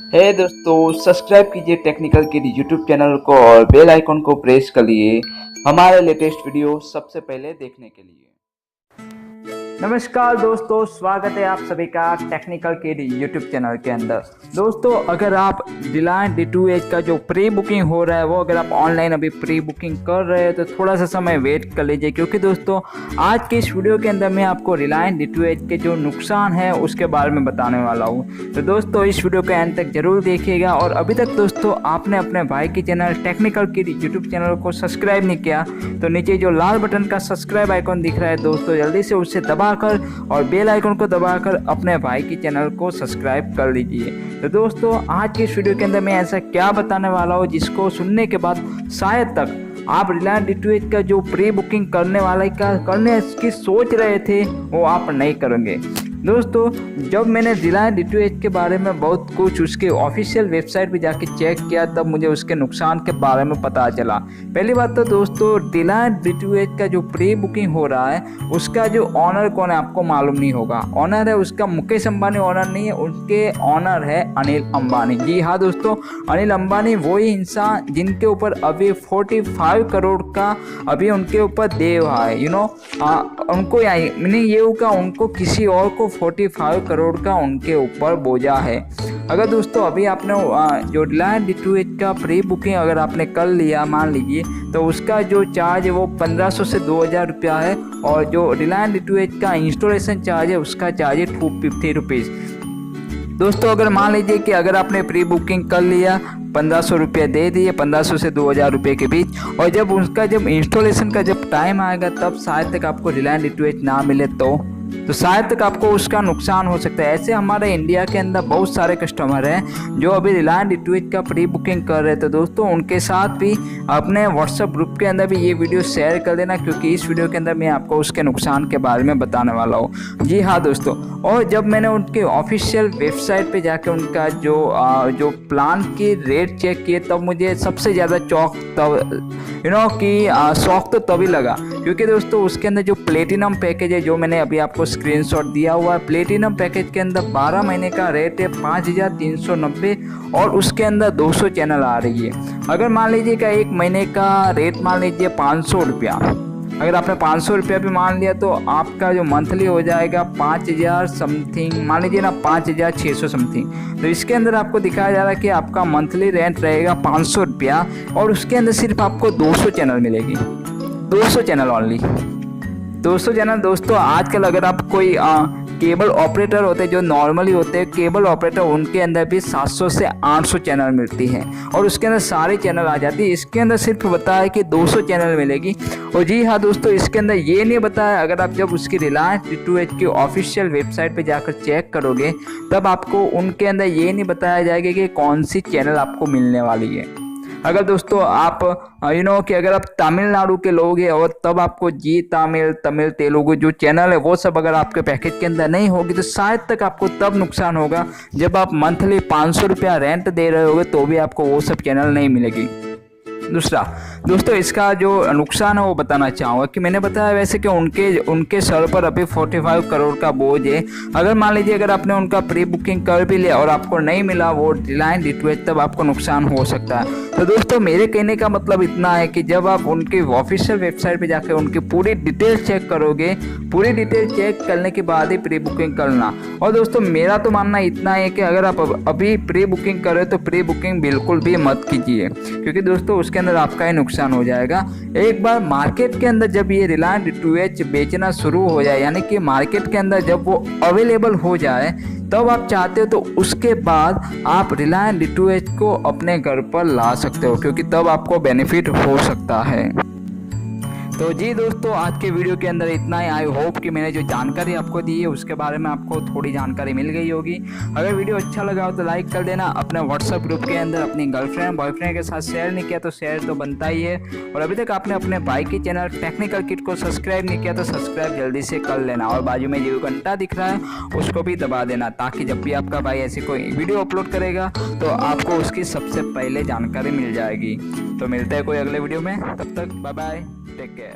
हे दोस्तों, सब्सक्राइब कीजिए टेक्निकल के यूट्यूब चैनल को और बेल आइकन को प्रेस करिए हमारे लेटेस्ट वीडियो सबसे पहले देखने के लिए। नमस्कार दोस्तों, स्वागत है आप सभी का टेक्निकल के यूट्यूब चैनल के अंदर। दोस्तों, अगर आप रिलायंस D2H का जो प्री बुकिंग हो रहा है वो अगर आप ऑनलाइन अभी प्री बुकिंग कर रहे हैं तो थोड़ा सा समय वेट कर लीजिए, क्योंकि दोस्तों आज के इस वीडियो के अंदर मैं आपको रिलायंस D2H के जो नुकसान है उसके बारे में बताने वाला हूँ। तो दोस्तों इस वीडियो के एंड तक जरूर देखिएगा, और अभी तक दोस्तों आपने अपने भाई के चैनल टेक्निकल के यूट्यूब चैनल को सब्सक्राइब नहीं किया तो नीचे जो लाल बटन का सब्सक्राइब आइकन दिख रहा है दोस्तों, जल्दी से उसे दबाकर और बेल आइकन को दबाकर अपने भाई की चैनल को सब्सक्राइब कर लीजिए। तो दोस्तों आज के इस वीडियो के अंदर मैं ऐसा क्या बताने वाला हूँ जिसको सुनने के बाद शायद तक आप रिलायंस D2H का जो प्री बुकिंग करने की सोच रहे थे वो आप नहीं करेंगे। दोस्तों जब मैंने रिलायंस D2H के बारे में बहुत कुछ उसके ऑफिशियल वेबसाइट पे जाके चेक किया तब मुझे उसके नुकसान के बारे में पता चला। पहली बात तो दोस्तों रिलायंस D2H का जो प्री बुकिंग हो रहा है उसका जो ऑनर कौन है आपको मालूम नहीं होगा। ऑनर है उसका मुकेश अंबानी ऑनर नहीं है, उसके ऑनर है अनिल अंबानी। जी हाँ दोस्तों, अनिल अंबानी वही इंसान जिनके ऊपर अभी 45 करोड़ का अभी उनके ऊपर देव है। उनको मीनिंग ये होगा उनको किसी और को 45 करोड़ का उनके ऊपर बोझा है। अगर दोस्तों अभी आपने जो रिलायंस D2H का प्री बुकिंग अगर आपने कर लिया मान लीजिए तो उसका जो चार्ज है वो 1500 से 2000 रुपया है, और जो रिलायंस D2H का इंस्टॉलेशन चार्ज है उसका चार्ज है 250 रुपीज़। दोस्तों अगर मान लीजिए कि अगर आपने प्री बुकिंग कर लिया 1500 रुपये दे दिए, 1500 से 2000 रुपये के बीच, और जब उसका जब इंस्टॉलेशन का जब टाइम आएगा तब शायद तक आपको रिलायंस D2H ना मिले तो शायद तक आपको उसका नुकसान हो सकता है। ऐसे हमारे इंडिया के अंदर बहुत सारे कस्टमर हैं जो अभी रिलायंस D2H का प्री बुकिंग कर रहे थे। दोस्तों उनके साथ भी अपने व्हाट्सएप ग्रुप के अंदर भी ये वीडियो शेयर कर देना, क्योंकि इस वीडियो के अंदर मैं आपको उसके नुकसान के बारे में बताने वाला हूँ। जी हाँ दोस्तों, और जब मैंने उनके ऑफिशियल वेबसाइट पर जाके उनका जो प्लान की रेट चेक किए तब मुझे सबसे ज़्यादा शौक तो तभी लगा, क्योंकि दोस्तों उसके अंदर जो प्लेटिनम पैकेज है जो मैंने अभी आपको स्क्रीनशॉट दिया हुआ है, प्लेटिनम पैकेज के अंदर 12 महीने का रेट है 5390 और उसके अंदर 200 चैनल आ रही है। अगर मान लीजिएगा एक महीने का रेट मान लीजिए 500 रुपया, अगर आपने 500 रुपया भी मान लिया तो आपका जो मंथली हो जाएगा 5000 समथिंग, मान लीजिए ना 5600 समथिंग। तो इसके अंदर आपको दिखाया जा रहा है कि आपका मंथली रेंट रहेगा 500 रुपया, और उसके अंदर सिर्फ आपको 200 चैनल मिलेगी, 200 चैनल ओनली, 200 चैनल। दोस्तों आजकल अगर आप कोई केबल ऑपरेटर होते हैं जो नॉर्मली होते हैं केबल ऑपरेटर, उनके अंदर भी 700 से 800 चैनल मिलती हैं और उसके अंदर सारे चैनल आ जाती है। इसके अंदर सिर्फ बताया कि 200 चैनल मिलेगी। और जी हाँ दोस्तों, इसके अंदर ये नहीं बताया, अगर आप जब उसकी रिलायंस D2H की ऑफिशियल वेबसाइट पे जाकर चेक करोगे तब आपको उनके अंदर ये नहीं बताया जाएगा कि कौन सी चैनल आपको मिलने वाली है। अगर दोस्तों आप कि अगर आप तमिलनाडु के लोग हैं और तब आपको जी तमिल तेलुगु जो चैनल है वो सब अगर आपके पैकेज के अंदर नहीं होगी तो शायद तक आपको तब नुकसान होगा जब आप मंथली 500 रुपया रेंट दे रहे होगे तो भी आपको वो सब चैनल नहीं मिलेगी। दूसरा दोस्तों इसका जो नुकसान है वो बताना चाहूँगा कि मैंने बताया वैसे कि उनके सर पर अभी 45 करोड़ का बोझ है। अगर मान लीजिए अगर आपने उनका प्री बुकिंग कर भी लिया और आपको नहीं मिला वो रिलायंस D2H, तब आपको नुकसान हो सकता है। तो दोस्तों मेरे कहने का मतलब इतना है कि जब आप उनकी ऑफिशियल वेबसाइट पे जाकर उनकी पूरी डिटेल चेक करोगे, पूरी डिटेल चेक करने के बाद ही प्री बुकिंग करना। और दोस्तों मेरा तो मानना इतना है कि अगर आप अभी प्री बुकिंग करें तो प्री बुकिंग बिल्कुल भी मत कीजिए, क्योंकि दोस्तों उसके अंदर आपका ही नुकसान हो जाएगा। एक बार मार्केट के अंदर जब ये रिलायंस D2H बेचना शुरू हो जाए, यानी कि मार्केट के अंदर जब वो अवेलेबल हो जाए तब आप चाहते हो तो उसके बाद आप रिलायंस D2H को अपने घर पर ला सकते हो, क्योंकि तब आपको बेनिफिट हो सकता है। तो जी दोस्तों आज के वीडियो के अंदर इतना ही। आई होप कि मैंने जो जानकारी आपको दी है उसके बारे में आपको थोड़ी जानकारी मिल गई होगी। अगर वीडियो अच्छा लगा हो तो लाइक कर देना। अपने व्हाट्सएप ग्रुप के अंदर अपनी गर्लफ्रेंड बॉयफ्रेंड के साथ शेयर नहीं किया तो शेयर तो बनता ही है। और अभी तक आपने अपने भाई के चैनल टेक्निकल किट को सब्सक्राइब नहीं किया तो सब्सक्राइब जल्दी से कर लेना, और बाजू में जो घंटा दिख रहा है उसको भी दबा देना, ताकि जब भी आपका भाई ऐसी कोई वीडियो अपलोड करेगा तो आपको उसकी सबसे पहले जानकारी मिल जाएगी। तो मिलते हैं कोई अगले वीडियो में, तब तक बाय बाय, टेक केयर।